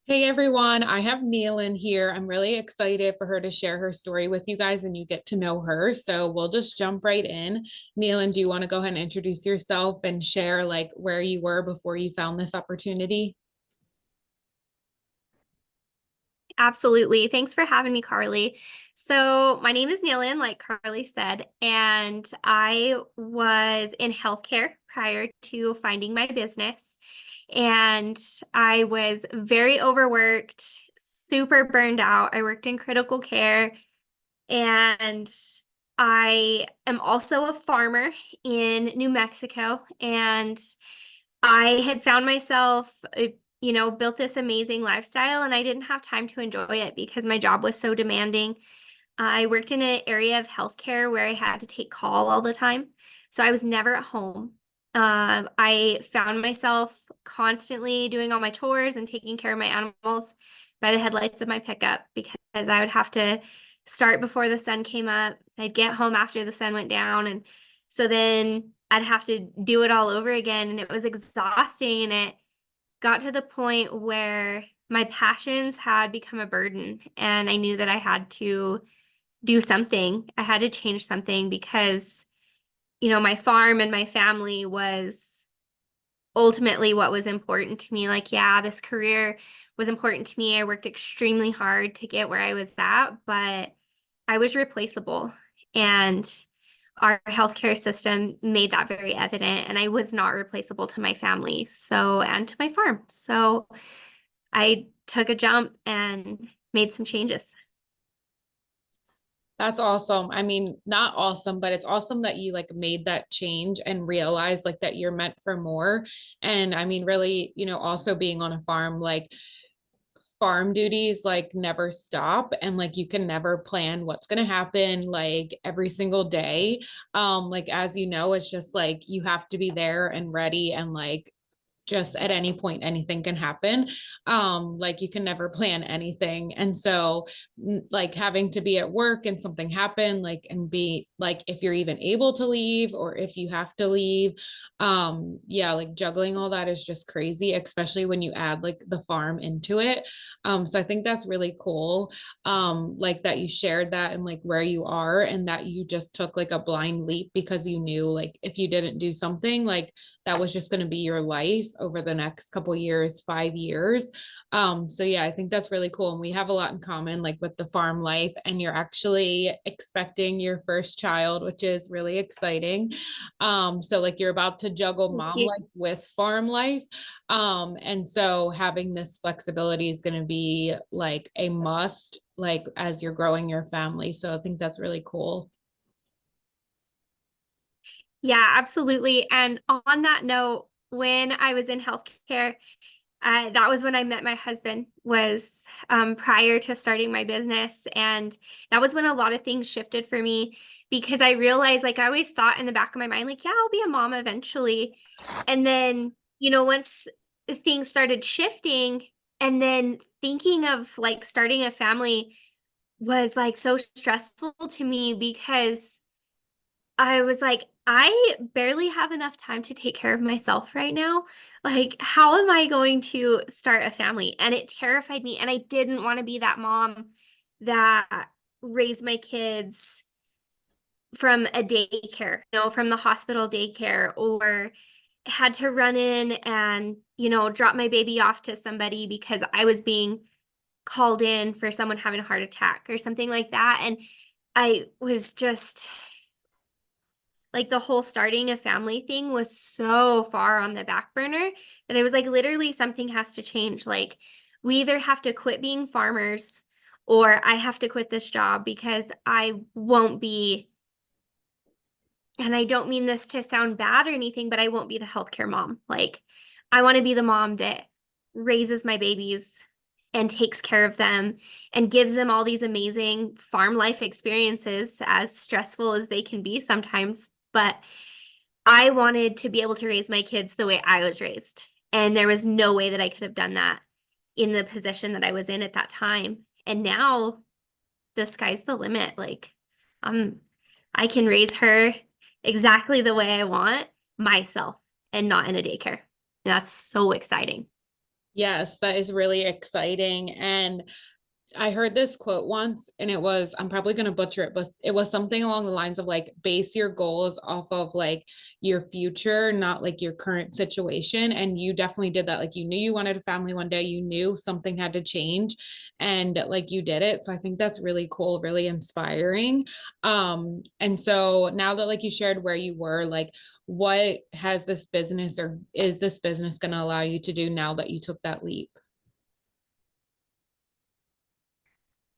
Hey everyone, I have Neil in here. I'm really excited for her to share her story with you guys and you get to know her. So we'll just jump right in. Neil, do you want to go ahead and introduce yourself and share like where you were before you found this opportunity? Absolutely. Thanks for having me, Carly. So, my name is Neilin, like Carly said, and I was in healthcare prior to finding my business. And I was very overworked, super burned out. I worked in critical care, and I am also a farmer in New Mexico. And I had found myself, built this amazing lifestyle, and I didn't have time to enjoy it because my job was so demanding. I worked in an area of healthcare where I had to take call all the time. So I was never at home. I found myself constantly doing all my chores and taking care of my animals by the headlights of my pickup because I would have to start before the sun came up. I'd get home after the sun went down. And so then I'd have to do it all over again. And it was exhausting. And it got to the point where my passions had become a burden. And I knew that I had to do something. I had to change something because, my farm and my family was ultimately what was important to me. Like, yeah, this career was important to me. I worked extremely hard to get where I was at, but I was replaceable. And our healthcare system made that very evident. And I was not replaceable to my family, and to my farm. So I took a jump and made some changes. That's awesome. I mean, not awesome, but it's awesome that you like made that change and realized like that you're meant for more. And I mean, really, also being on a farm, like farm duties like never stop and like you can never plan what's going to happen like every single day. Like as you know, it's just like you have to be there and ready and like just at any point anything can happen. Like you can never plan anything, and so like having to be at work and something happen like and be like if you're even able to leave or if you have to leave. Yeah, like juggling all that is just crazy, especially when you add like the farm into it. So I think that's really cool. Like that you shared that and like where you are and that you just took like a blind leap because you knew like if you didn't do something like that was just going to be your life over the next couple years, 5 years. So yeah, I think that's really cool. And we have a lot in common, like with the farm life, and you're actually expecting your first child, which is really exciting. So like you're about to juggle Thank mom you. life with farm life. And so having this flexibility is going to be like a must, like as you're growing your family. So I think that's really cool. Yeah, absolutely. And on that note, when I was in healthcare, that was when I met my husband, was prior to starting my business. And that was when a lot of things shifted for me because I realized, like, I always thought in the back of my mind, like, yeah, I'll be a mom eventually. And then, once things started shifting, and then thinking of like starting a family was like so stressful to me because I was like, I barely have enough time to take care of myself right now. Like, how am I going to start a family? And it terrified me. And I didn't want to be that mom that raised my kids from a daycare, from the hospital daycare, or had to run in and, drop my baby off to somebody because I was being called in for someone having a heart attack or something like that. And I was just like the whole starting a family thing was so far on the back burner that it was like literally something has to change. Like we either have to quit being farmers or I have to quit this job because I won't be, and I don't mean this to sound bad or anything, but I won't be the healthcare mom. Like I want to be the mom that raises my babies and takes care of them and gives them all these amazing farm life experiences, as stressful as they can be sometimes. But I wanted to be able to raise my kids the way I was raised. And there was no way that I could have done that in the position that I was in at that time. And now the sky's the limit. Like, um, I can raise her exactly the way I want myself and not in a daycare. And that's so exciting. Yes, that is really exciting. And I heard this quote once and it was, I'm probably going to butcher it, but it was something along the lines of like, base your goals off of like your future, not like your current situation. And you definitely did that. Like you knew you wanted a family one day, you knew something had to change and like you did it. So I think that's really cool, really inspiring. And so now that like you shared where you were, like what has this business or is this business going to allow you to do now that you took that leap?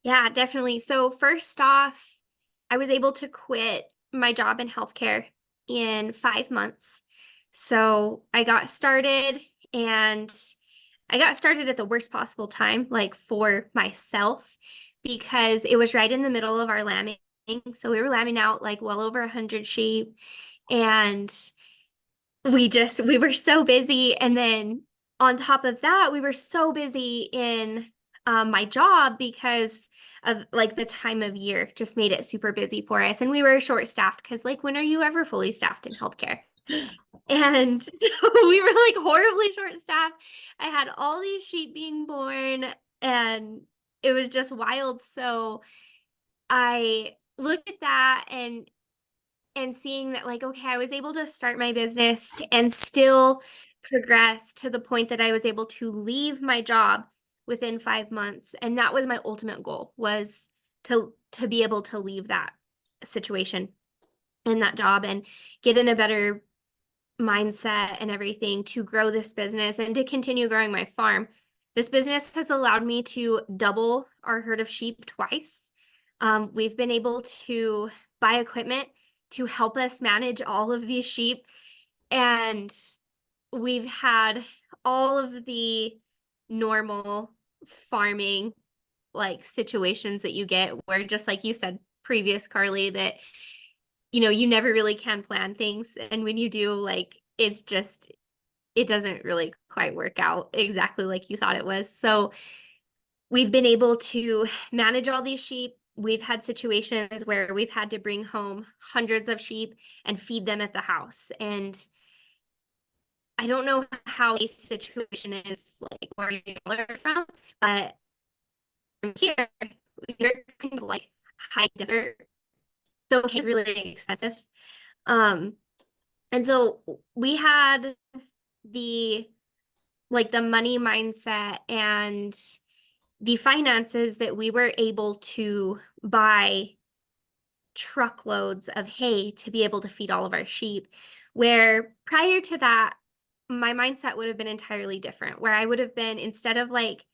Yeah, definitely. So first off, I was able to quit my job in healthcare in 5 months. So I got started and I got started at the worst possible time, like for myself, because it was right in the middle of our lambing. So we were lambing out like well over 100 sheep, and we were so busy. And then on top of that, we were so busy in my job because of like the time of year just made it super busy for us. And we were short staffed because, like, when are you ever fully staffed in healthcare? And we were like horribly short staffed. I had all these sheep being born, and it was just wild. So I looked at that and seeing that, like, okay, I was able to start my business and still progress to the point that I was able to leave my job within 5 months. And that was my ultimate goal, was to be able to leave that situation and that job and get in a better mindset and everything to grow this business and to continue growing my farm. This business has allowed me to double our herd of sheep twice. We've been able to buy equipment to help us manage all of these sheep. And we've had all of the normal farming like situations that you get where, just like you said previous, Carly, that you never really can plan things. And when you do, like, it doesn't really quite work out exactly like you thought it was. So we've been able to manage all these sheep. We've had situations where we've had to bring home hundreds of sheep and feed them at the house. And I don't know how a situation is like where you are from, but from here, we're kind of like high desert. So it's really expensive. Um, and so we had the the money mindset and the finances that we were able to buy truckloads of hay to be able to feed all of our sheep. Where prior to that, my mindset would have been entirely different, where I would have been, instead of like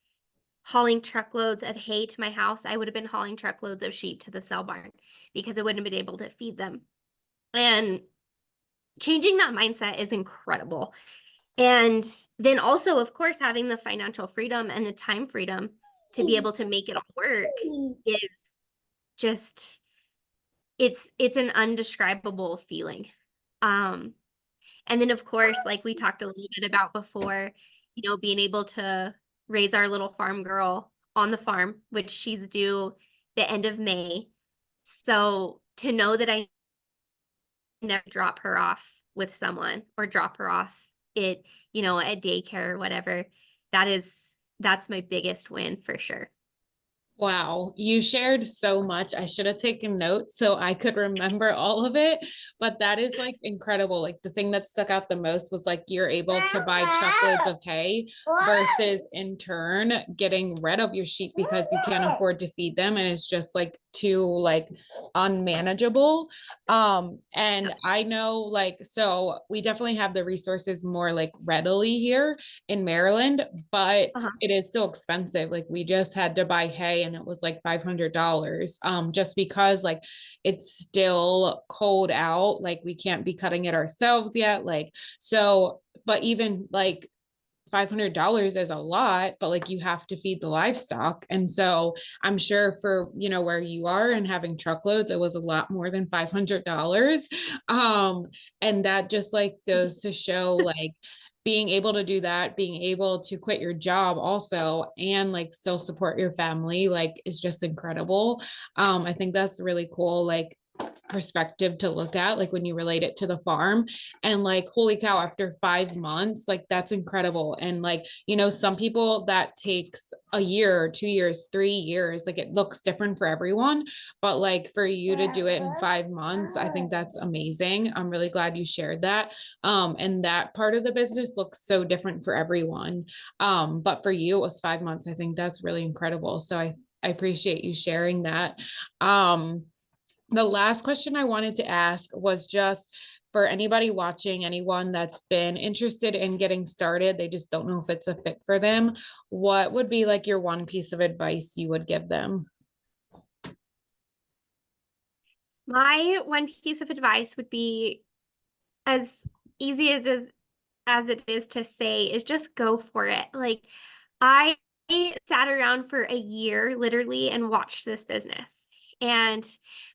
hauling truckloads of hay to my house, I would have been hauling truckloads of sheep to the sale barn because I wouldn't have been able to feed them. And changing that mindset is incredible. And then also, of course, having the financial freedom and the time freedom to be able to make it all work is just, it's an undescribable feeling. Um, and then of course, like we talked a little bit about before, being able to raise our little farm girl on the farm, which she's due the end of May. So to know that I never drop her off with someone or drop her off at daycare or whatever, that's my biggest win for sure. Wow, you shared so much. I should have taken notes so I could remember all of it, but that is like incredible. Like the thing that stuck out the most was like you're able to buy truckloads of hay versus in turn getting rid of your sheep because you can't afford to feed them and it's just like too like unmanageable. And I know like so we definitely have the resources more like readily here in Maryland, but Uh-huh. it is still expensive. Like we just had to buy hay and it was like $500 just because like it's still cold out. Like we can't be cutting it ourselves yet. Like so, but even like $500 is a lot, but like you have to feed the livestock. And so I'm sure for, where you are and having truckloads, it was a lot more than $500. Um, and that just like goes to show like being able to do that, being able to quit your job also and like still support your family, like is just incredible. I think that's really cool. Like perspective to look at, like when you relate it to the farm. And like, holy cow, after 5 months, like that's incredible. And like, some people that takes a year, 2 years, 3 years, like it looks different for everyone. But like for you to do it in 5 months, I think that's amazing. I'm really glad you shared that. And that part of the business looks so different for everyone. But for you, it was 5 months. I think that's really incredible. So I appreciate you sharing that. The last question I wanted to ask was just for anybody watching, anyone that's been interested in getting started, they just don't know if it's a fit for them. What would be like your one piece of advice you would give them? My one piece of advice would be, as easy as it is to say, is just go for it. Like, I sat around for a year literally and watched this business. And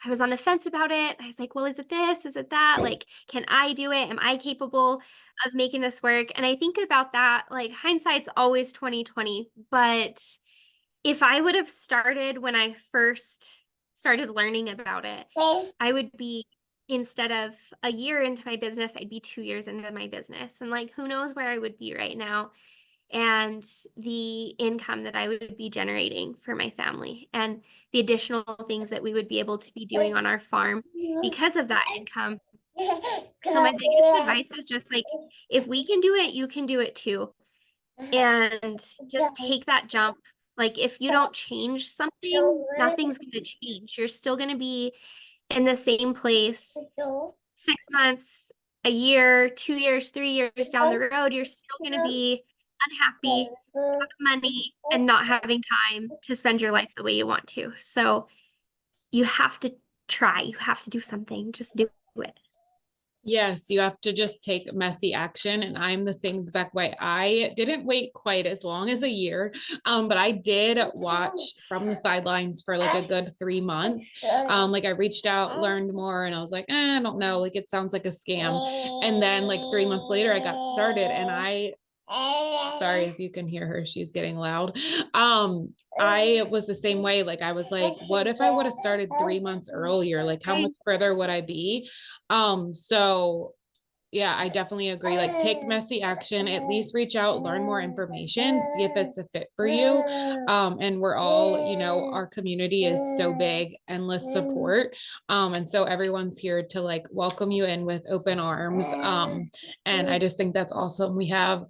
I was on the fence about it. I was like, well, is it this? Is it that? Like, can I do it? Am I capable of making this work? And I think about that, like hindsight's always 2020. But if I would have started when I first started learning about it, I would be, instead of a year into my business, I'd be 2 years into my business. And like, who knows where I would be right now, and the income that I would be generating for my family, and the additional things that we would be able to be doing on our farm because of that income. So my biggest advice is just like, if we can do it, you can do it too. And just take that jump. Like, if you don't change something, nothing's going to change. You're still going to be in the same place 6 months, a year, 2 years, 3 years down the road. You're still going to be unhappy, out of money, and not having time to spend your life the way you want to. So you have to try. You have to do something. Just do it. Yes, you have to just take messy action. And I'm the same exact way. I didn't wait quite as long as a year, but I did watch from the sidelines for like a good 3 months. Like I reached out, learned more, and I was like, I don't know, like it sounds like a scam. And then like 3 months later, I got started, and sorry if you can hear her, she's getting loud. I was the same way. Like I was like, what if I would have started 3 months earlier? Like how Right. much further would I be? So yeah, I definitely agree. Like take messy action, at least reach out, learn more information, see if it's a fit for you. And we're all, our community is so big, endless support. And so everyone's here to like welcome you in with open arms. And I just think that's awesome. We have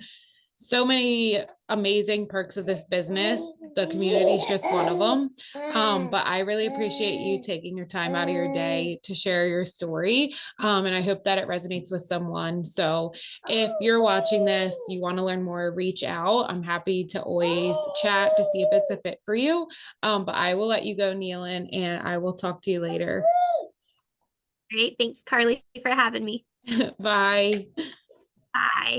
so many amazing perks of this business. The community is just one of them. But I really appreciate you taking your time out of your day to share your story. And I hope that it resonates with someone. So if you're watching this, you want to learn more, reach out. I'm happy to always chat to see if it's a fit for you. But I will let you go, Neelan, and I will talk to you later. Great. Thanks, Carly, for having me. Bye. Bye.